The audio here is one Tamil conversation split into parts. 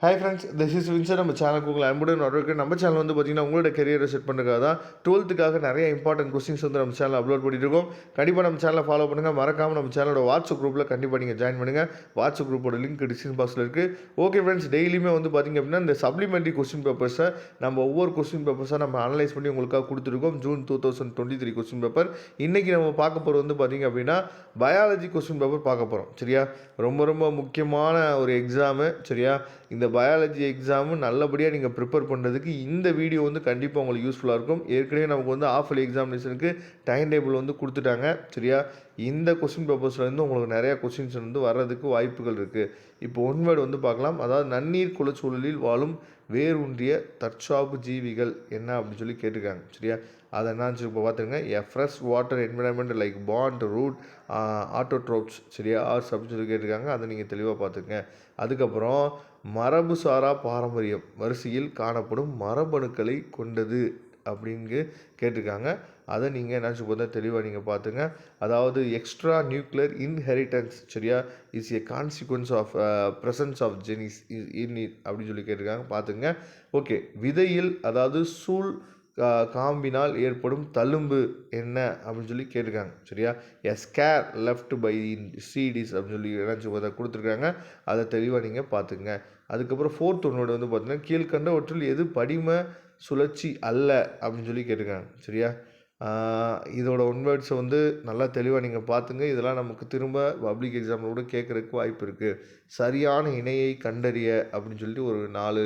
Hi friends, this is Windsor. நம்ம சேனலுக்கு உங்களை அன்புடன் வரவேற்கிறேன். நம்ம சேனல் வந்து பார்த்தீங்கன்னா உங்களோட கெரியரை செட் பண்ணுறதுக்காக தான் 12th நிறைய இம்பார்ட்டன்ட் கொஸ்டின்ஸ் வந்து நம்ம சேனலில் அப்லோட் பண்ணிட்டு இருக்கோம். கண்டிப்பாக நம்ம சேனலை ஃபாலோ பண்ணுங்கள். மறக்காமல் நம்ம சேனலோட வாட்ஸ்அப் குரூப்பில் கண்டிப்பாக நீங்கள் ஜாயின் பண்ணுங்கள். வாட்ஸ்அப் குரூப்போட லிங்க் டிஸ்கிரிப்ஷன் பாக்ஸில் இருக்குது. ஓகே ஃப்ரெண்ட்ஸ், டெய்லியுமே வந்து பார்த்திங்க அப்படின்னா இந்த சப்ளிமெண்ட்ரி கொஸ்டின் பேப்பர்ஸை நம்ம ஒவ்வொரு கொஸ்டின் பேப்பர்ஸாக நம்ம அனலைஸ் பண்ணி உங்களுக்காக கொடுத்துருக்கோம். June 2023 question paper. இன்றைக்கி நம்ம பார்க்க போகிறது வந்து பார்த்திங்க அப்படின்னா பயாலஜி கொஸ்டின் பேப்பர் பார்க்க போகிறோம். சரியா, ரொம்ப ரொம்ப முக்கியமான ஒரு எக்ஸாமு. சரியா, இந்த பயாலஜி எக்ஸாமு நல்லபடியாக நீங்கள் ப்ரிப்பேர் பண்ணுறதுக்கு இந்த வீடியோ வந்து கண்டிப்பாக உங்களுக்கு யூஸ்ஃபுல்லாக இருக்கும். ஏற்கனவே நமக்கு வந்து ஆஃபலி எக்ஸாமினேஷனுக்கு டைம் டேபிள் வந்து கொடுத்துட்டாங்க. சரியா, இந்த கொஸ்டின் பேப்பர்ஸ்லேருந்து உங்களுக்கு நிறையா கொஸ்டின்ஸ் வந்து வர்றதுக்கு வாய்ப்புகள் இருக்குது. இப்போ ஒன்வேர்டு வந்து பார்க்கலாம். அதாவது நன்னீர் குலச்சூழலில் வாழும் வேரூன்றிய தற்சார்பு ஜீவிகள் என்ன அப்படின்னு சொல்லி கேட்டிருக்காங்க. சரியா, அதை என்னன்னு சொல்லி இப்போ பார்த்துருங்க. Fresh water environment like pond root autotrophs. சரியா, ஆர்ஸ் அப்படின்னு சொல்லி கேட்டிருக்காங்க. அதை நீங்கள் தெளிவாக பார்த்துங்க. அதுக்கப்புறம் மரபு சாரா பாரம்பரியம் வரிசையில் காணப்படும் மரபணுக்களை கொண்டது அப்படின்னு கேட்டிருக்காங்க. அதை நீங்கள் என்னாச்சு பார்த்தா தெளிவாக நீங்கள் பார்த்துங்க. அதாவது எக்ஸ்ட்ரா நியூக்ளியர் இன்ஹெரிட்டன்ஸ். சரியா, is a consequence of presence of genes in அப்படின்னு சொல்லி கேட்டிருக்காங்க. பார்த்துங்க. ஓகே, விதையில் அதாவது சூழ் காம்பினால் ஏற்படும் தழும்பு என்ன அப்படின்னு சொல்லி கேட்டிருக்காங்க. சரியா, ஸ்கேர் லெஃப்ட் பை சீடிஸ் அப்படின்னு சொல்லி என்னாச்சு கொடுத்துருக்காங்க. அதை தெளிவாக நீங்கள் பார்த்துங்க. அதுக்கப்புறம் 4th ஒன்னோட வந்து பார்த்தீங்கன்னா கீழ்கண்டவற்றில் எது படிம சுழற்சி அல்ல அப்படின்னு சொல்லி கேட்டிருக்காங்க. சரியா, இதோட ஒன்வேர்ட்ஸை வந்து நல்லா தெளிவாக நீங்கள் பார்த்துங்க. இதெல்லாம் நமக்கு திரும்ப பப்ளிக் எக்ஸாமில் கூட கேட்குறதுக்கு வாய்ப்பு இருக்குது. சரியான இணையை கண்டறிய அப்படின்னு சொல்லிட்டு ஒரு 4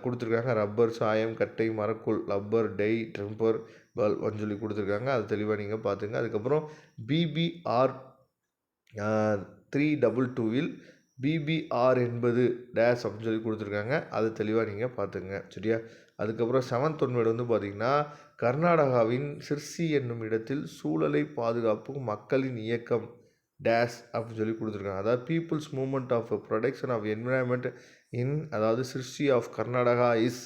கொடுத்துருக்காங்க. ரப்பர், சாயம், கட்டை, மரக்கூழ், ரப்பர், டை, ட்ரெம்பர், பல்ப்னு சொல்லி கொடுத்துருக்காங்க. அது தெளிவாக நீங்கள் பார்த்துங்க. அதுக்கப்புறம் BBR 322ல் BBR என்பது டேஷ் அப்படின்னு சொல்லி கொடுத்துருக்காங்க. அதை தெளிவாக நீங்கள் பார்த்துங்க. சரியா, அதுக்கப்புறம் 7th ஒன்வேர்டு வந்து பார்த்திங்கன்னா கர்நாடகாவின் சிர்சி என்னும் இடத்தில் சூழலை பாதுகாப்பும் மக்களின் இயக்கம் டேஷ் அப்படின்னு சொல்லி கொடுத்துருக்காங்க. அதாவது people's movement of protection of environment in அதாவது சிர்சி ஆஃப் கர்நாடகா இஸ்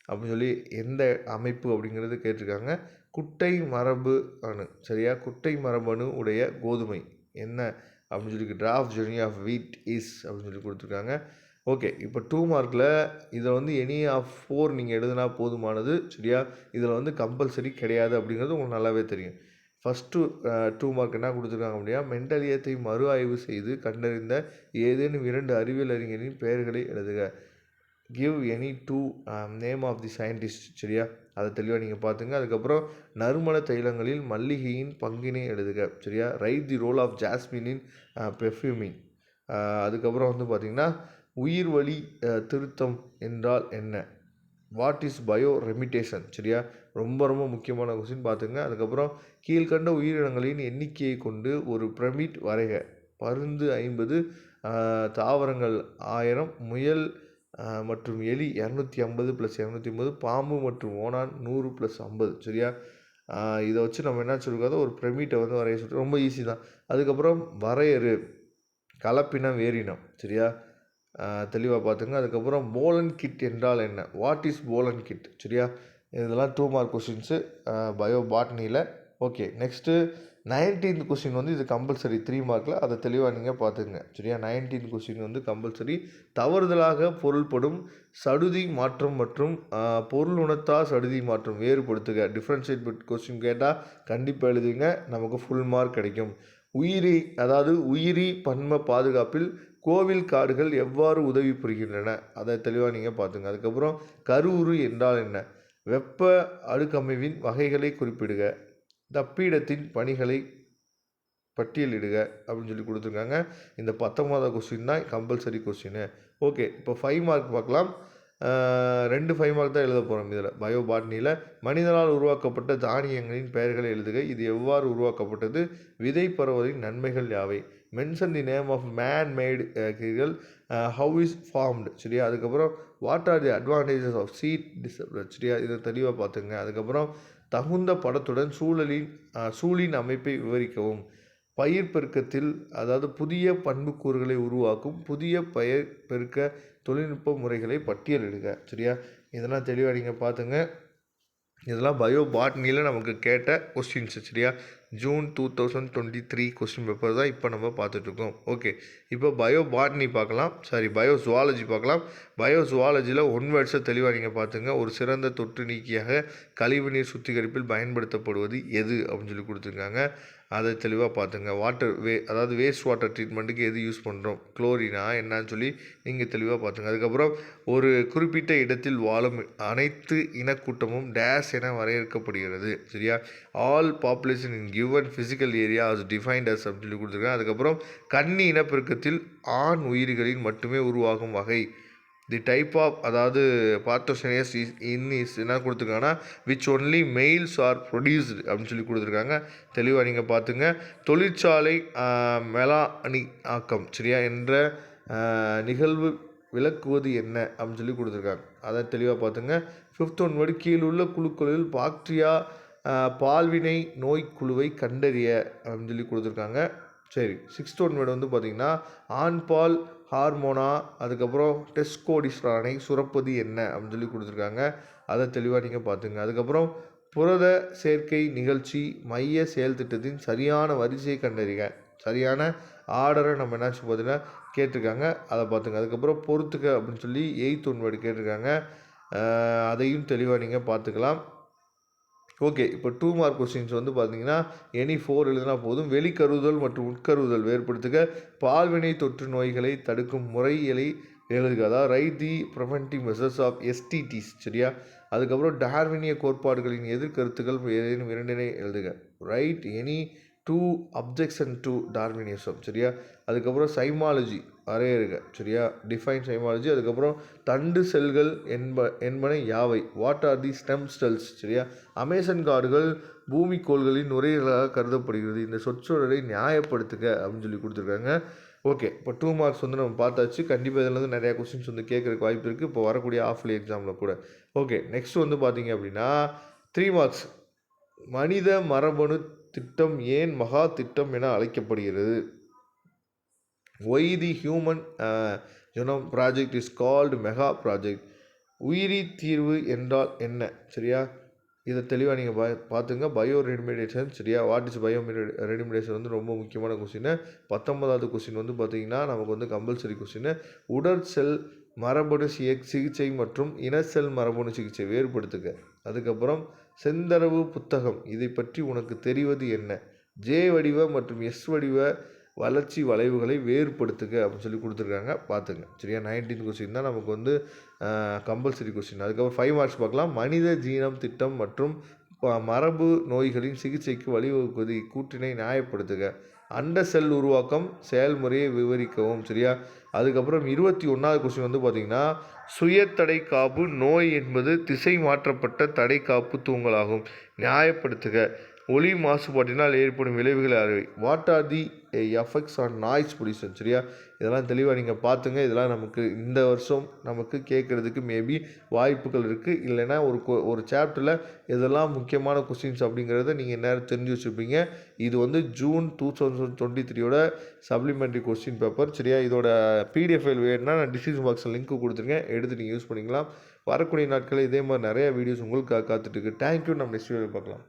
அப்படின்னு சொல்லி எந்த அமைப்பு அப்படிங்கிறது கேட்டிருக்காங்க. குட்டை மரபு அணு. சரியா, குட்டை மரபணு உடைய கோதுமை என்ன அப்படின்னு சொல்லி draft journey of wheat is அப்படின்னு சொல்லி கொடுத்துருக்காங்க. ஓகே, இப்போ 2 மார்க்கில் இதை வந்து எனி ஆஃப் 4 நீங்கள் எழுதுனா போதுமானது. சரியா, இதில் வந்து கம்பல்சரி கிடையாது அப்படிங்கிறது உங்களுக்கு நல்லாவே தெரியும். ஃபஸ்ட்டு 2 மார்க் என்ன கொடுத்துருக்காங்க அப்படின்னா மெண்டலியத்தை மறு ஆய்வு செய்து கண்டறிந்த ஏதேனும் 2 அறிவியல் அறிஞரின் பெயர்களை எழுதுக. Give any 2 name of the scientist. சரியா, அதை தெளிவாக நீங்கள் பார்த்துங்க. அதுக்கப்புறம் நறுமண தைலங்களில் மல்லிகையின் பங்கினை எழுதுக. சரியா, ரைட் தி ரோல் ஆஃப் ஜாஸ்மினின் பெர்ஃப்யூமிங். அதுக்கப்புறம் வந்து பார்த்திங்கன்னா உயிர் வழி திருத்தம் என்றால் என்ன? What is bio remediation? சரியா, ரொம்ப ரொம்ப முக்கியமான கொஸ்டின் பார்த்துங்க. அதுக்கப்புறம் கீழ்கண்ட உயிரினங்களின் எண்ணிக்கையை கொண்டு ஒரு பிரமிட் வரைக. பருந்து 50, தாவரங்கள் 1000, முயல் மற்றும் எலி 250 + 250, பாம்பு மற்றும் ஓணான் 100 + 50. சரியா, இதை வச்சு நம்ம என்ன சொல்லிருக்காத ஒரு பிரமிட்டை வந்து வரைய சொல்லிட்டு ரொம்ப ஈஸி தான். அதுக்கப்புறம் வரையறு கலப்பின வேரினம். சரியா, தெளிவாக பார்த்துங்க. அதுக்கப்புறம் போலன் கிட் என்றால் என்ன? What is pollen kit? சரியா, இதெல்லாம் 2 மார்க் கொஸ்டின்ஸு பயோ பாட்னியில். ஓகே, நெக்ஸ்ட்டு 19th கொஸ்டின் வந்து இது கம்பல்சரி 3 மார்க்கில். அதை தெளிவாக நீங்கள் பார்த்துங்க. சரியா, 19th கொஸ்டின் வந்து கம்பல்சரி. தவறுதலாக பொருள்படும் சடுதி மாற்றம் மற்றும் பொருளுணர்த்தா சடுதி மாற்றம் வேறுபடுத்துக. டிஃப்ரென்ஷியேட் பிட் கொஸ்டின் கேட்டால் கண்டிப்பாக எழுதுங்க, நமக்கு ஃபுல் மார்க் கிடைக்கும். உயிரி பன்ம பாதுகாப்பில் கோவில் காடுகள் எவ்வாறு உதவி புரிகின்றன? அதை தெளிவாக நீங்கள் பார்த்துங்க. அதுக்கப்புறம் கருவுரு என்றால் என்ன? வெப்ப அடுக்கமைவின் வகைகளை குறிப்பிடுக. தப்பிடத்தின் பணிகளை பட்டியலிடுக அப்படின்னு சொல்லி கொடுத்துருக்காங்க. இந்த 19வது கொஸ்டின் தான் கம்பல்சரி கொஸ்டின். ஓகே, இப்போ 5 மார்க் பார்க்கலாம். 2 5 மார்க் தான் எழுத போகிறோம் இதில் பயோ பாட்னியில். மனிதனால் உருவாக்கப்பட்ட தானியங்களின் பெயர்களை எழுதுக. இது எவ்வாறு உருவாக்கப்பட்டது? விதை பரவலின் நன்மைகள் யாவை? Mention the name of man made கீர்கள். How is formed? சரியா, அதுக்கப்புறம் what are the advantages of seed disturbance? சரியா, இதை தெளிவாக பார்த்துங்க. அதுக்கப்புறம் தகுந்த படத்துடன் சூழின் அமைப்பை விவரிக்கவும். பயிர் பெருக்கத்தில் அதாவது புதிய பண்புக்கூறுகளை உருவாக்கும் புதிய பயிர் பெருக்க தொழில்நுட்ப முறைகளை பட்டியலிடுக. சரியா, இதெல்லாம் தெளிவாக நீங்கள் பார்த்துங்க. இதெல்லாம் பயோ பாட்னியில் நமக்கு கேட்ட கொஸ்டின்ஸு. சரியா, ஜூன் 2023 கொஸ்டின் பேப்பர் தான் இப்போ நம்ம பார்த்துட்ருக்கோம். ஓகே, இப்போ பயோ பாட்னி பார்க்கலாம், பயோ ஜுவாலஜி பார்க்கலாம். பயோ ஜுவாலஜியில் ஒன் வேர்ட்ஸை தெளிவாக நீங்கள் பார்த்துங்க. ஒரு சிறந்த தொற்று நீக்கியாக கழிவுநீர் சுத்திகரிப்பில் பயன்படுத்தப்படுவது எது அப்படின்னு சொல்லி கொடுத்துருக்காங்க. அதை தெளிவாக பார்த்துங்க. அதாவது வேஸ்ட் வாட்டர் ட்ரீட்மெண்ட்டுக்கு எது யூஸ் பண்ணுறோம், குளோரினா என்னன்னு சொல்லி நீங்கள் தெளிவாக பார்த்துங்க. அதுக்கப்புறம் ஒரு குறிப்பிட்ட இடத்தில் வாழும் அனைத்து இனக்கூட்டமும் டேஸ் என வரையறுக்கப்படுகிறது. சரியா, all population in given physical area as defined as அப்படின்னு சொல்லி கொடுத்துருக்காங்க. அதுக்கப்புறம் கன்னி இனப்பெருக்கத்தில் ஆண் உயிரிகளில் மட்டுமே உருவாகும் வகை. தி டைப் ஆஃப், அதாவது பார்த்தோசெனியஸ் இஸ் என்ன கொடுத்துருக்காங்கன்னா which only mails R produced அப்படின்னு சொல்லி கொடுத்துருக்காங்க. தெளிவாக நீங்கள் பார்த்துங்க. தொழிற்சாலை மெலானி ஆக்கம் சரியா என்ற நிகழ்வு விளக்குவது என்ன அப்படின்னு சொல்லி கொடுத்துருக்காங்க. அதை தெளிவாக பார்த்துங்க. 5th ஒன் வேர்டு, கீழுள்ள குழுக்களில் பாக்டீரியா பால்வினை நோய் குழுவை கண்டறிய அப்படின்னு சொல்லி கொடுத்துருக்காங்க. சரி, 6th ஒன் வேர்டு வந்து பார்த்திங்கன்னா ஆண்பால் ஹார்மோனா, அதுக்கப்புறம் டெஸ்கோடிஸ்ட்ரானை சுரப்பது என்ன அப்படின்னு சொல்லி கொடுத்துருக்காங்க. அதை தெளிவாக நீங்கள் பார்த்துங்க. அதுக்கப்புறம் புரத சேர்க்கை நிகழ்ச்சி மைய செயல் திட்டத்தின் சரியான வரிசையை கண்டறிக, சரியான ஆர்டரை நம்ம என்னாச்சு பார்த்தீங்கன்னா கேட்டிருக்காங்க. அதை பார்த்துங்க. அதுக்கப்புறம் பொறுத்துக்க அப்படின்னு சொல்லி 8th ஒன் வேர்டு கேட்டிருக்காங்க. அதையும் தெளிவாக நீங்கள் பார்த்துக்கலாம். ஓகே, இப்போ 2 மார்க் கொஸ்டின்ஸ் வந்து பார்த்தீங்கன்னா எனி 4 எழுதினா போதும். வெளிக்கருதல் மற்றும் உட்கருதல் வேறுபடுத்துக, பால்வினை தொற்று நோய்களை தடுக்கும் முறைகளை எழுதுக, அதாவது write the preventive measures of STDs. சரியா, அதுக்கப்புறம் டார்வினிய கோட்பாடுகளின் எதிர்கருத்துக்கள் ஏதேனும் 2 எழுதுக, write any 2 objection to Darwinism. சரியா, அதுக்கப்புறம் சைமாலஜி வரையறுக. சரியா, டிஃபைன் சைமாலஜி. அதுக்கப்புறம் தண்டு செல்கள் என்பன யாவை, what are the stem cells. சரியா, அமேசான் காடுகள் பூமிக்கோள்களின் நுரையீரலாக கருதப்படுகிறது, இந்த சொற்றொடரை நியாயப்படுத்துக அப்படின்னு சொல்லி கொடுத்துருக்காங்க. ஓகே, இப்போ 2 மார்க்ஸ் வந்து நம்ம பார்த்தாச்சு. கண்டிப்பாக இதில் வந்து நிறையா கொஸ்டின்ஸ் வந்து கேட்குறதுக்கு வாய்ப்பு இருக்குது இப்போ வரக்கூடிய ஆஃப்லி எக்ஸாமில் கூட. ஓகே, நெக்ஸ்ட் வந்து பார்த்தீங்க அப்படின்னா 3 மார்க்ஸ், மனித மரபணு திட்டம் ஏன் மகா திட்டம் என அழைக்கப்படுகிறது? Why the human genome project is called mega project? உயிரி தீர்வு என்றால் என்ன? சரியா, இதை தெளிவாக நீங்கள் பார்த்துங்க. Bioremediation. சரியா, வாட் இஸ் பயோ ரெமிடியேஷன் வந்து ரொம்ப முக்கியமான கொஸ்டின். 19வது கொஸ்டின் வந்து பார்த்தீங்கன்னா நமக்கு வந்து கம்பல்சரி கொஸ்டின். உடற் செல் மரபணு சிகிச்சை மற்றும் இனசெல் மரபணு சிகிச்சை வேறுபடுத்துக. அதுக்கப்புறம் செந்தரவு புத்தகம், இதை பற்றி உனக்கு தெரிவது என்ன? ஜே வடிவ மற்றும் எஸ் வடிவ வளர்ச்சி வளைவுகளை வேறுபடுத்துக அப்படின்னு சொல்லி கொடுத்துருக்காங்க. பார்த்துங்க. சரியா, 19th கொஸ்டின் தான் நமக்கு வந்து கம்பல்சரி கொஸ்டின். அதுக்கப்புறம் 5 மார்க்ஸ் பார்க்கலாம். மனித ஜீனம் திட்டம் மற்றும் மரபு நோய்களின் சிகிச்சைக்கு வழிவகுப்பது இக்கூற்றினை நியாயப்படுத்துக. அண்ட செல் உருவாக்கம் செயல்முறையை விவரிக்கவும். சரியா, அதுக்கப்புறம் 21வது கொஸ்டின் வந்து பார்த்திங்கன்னா சுயத்தடை காப்பு நோய் என்பது திசை மாற்றப்பட்ட தடை காப்பு தூங்கலாகும், நியாயப்படுத்துக. ஒலி மாசுபாட்டினால் ஏற்படும் விளைவுகளை அறிவை, what are the effects on noise pollution. சரியா, இதெல்லாம் தெளிவாக நீங்கள் பார்த்துங்க. இதெல்லாம் நமக்கு இந்த வருஷம் நமக்கு கேட்குறதுக்கு மேபி வாய்ப்புகள் இருக்குது. இல்லைன்னா ஒரு சாப்டரில் இதெல்லாம் முக்கியமான கொஸ்டின்ஸ் அப்படிங்கிறத நீங்கள் நேரம் தெரிஞ்சு வச்சுருப்பீங்க. இது வந்து ஜூன் 2023 சப்ளிமெண்ட்ரி கொஸ்டின் பேப்பர். சரியா, இதோட பிடிஎஃப் ஃபைல் வேணும்னா நான் டிஸ்கிரிப்ஷன் பாக்ஸில் லிங்க் கொடுத்துருக்கேன், எடுத்து நீங்கள் யூஸ் பண்ணிக்கலாம். வரக்கூடிய நாட்களில் இதே மாதிரி நிறைய வீடியோஸ் உங்களுக்கு காத்துட்டு இருக்கு. தேங்க்யூ. நம்ம நெக்ஸ்ட் வீடியோ பார்க்கலாம்.